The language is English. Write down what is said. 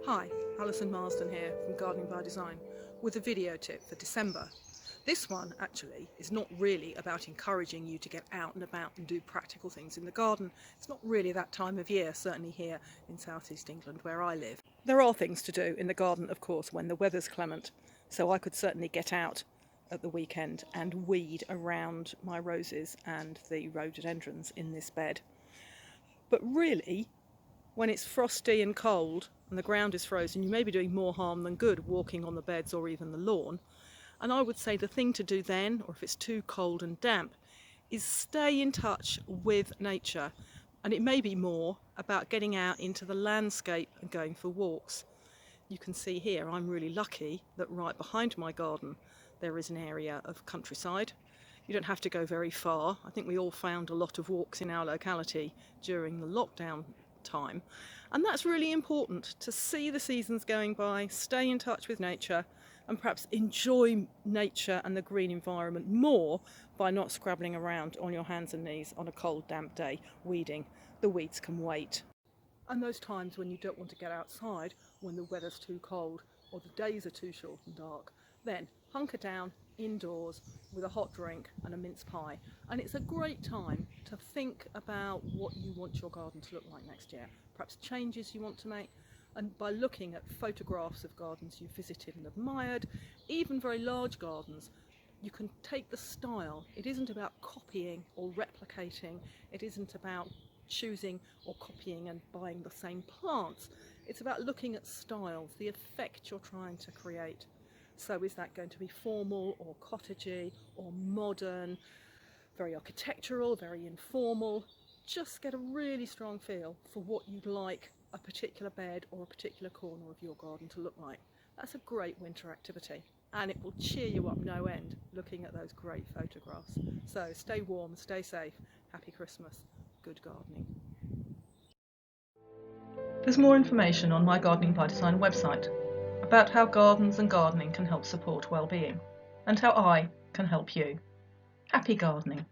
Hi, Alison here from Gardening by Design with a video tip for December. This one actually is not really about encouraging you to get out and about and do practical things in the garden. It's not really that time of year, certainly here in southeast England where I live. There are things to do in the garden, of course, when the weather's clement, so I could certainly get out at the weekend and weed around my roses and the rhododendrons in this bed. But really, when it's frosty and cold and the ground is frozen, you may be doing more harm than good walking on the beds or even the lawn. And I would say the thing to do then, or if it's too cold and damp, is stay in touch with nature. And it may be more about getting out into the landscape and going for walks. You can see here I'm really lucky that right behind my garden there is an area of countryside. You don't have to go very far. I think we all found a lot of walks in our locality during the lockdown time, and that's really important, to see the seasons going by, stay in touch with nature, and perhaps enjoy nature and the green environment more by not scrabbling around on your hands and knees on a cold damp day weeding. The weeds can wait. And those times when you don't want to get outside, when the weather's too cold or the days are too short and dark, then hunker down indoors with a hot drink and a mince pie, and it's a great time to think about what you want your garden to look like next year, perhaps changes you want to make, and by looking at photographs of gardens you visited and admired, even very large gardens, you can take the style. It isn't about copying or replicating, it isn't about choosing or copying and buying the same plants. It's about looking at styles, the effect you're trying to create. So is that going to be formal or cottagey or modern, very architectural, very informal? Just get a really strong feel for what you'd like a particular bed or a particular corner of your garden to look like. That's a great winter activity, and it will cheer you up no end looking at those great photographs. So stay warm, stay safe, happy Christmas, good gardening. There's more information on my Gardening by Design website about how gardens and gardening can help support well-being, and how I can help you. Happy gardening!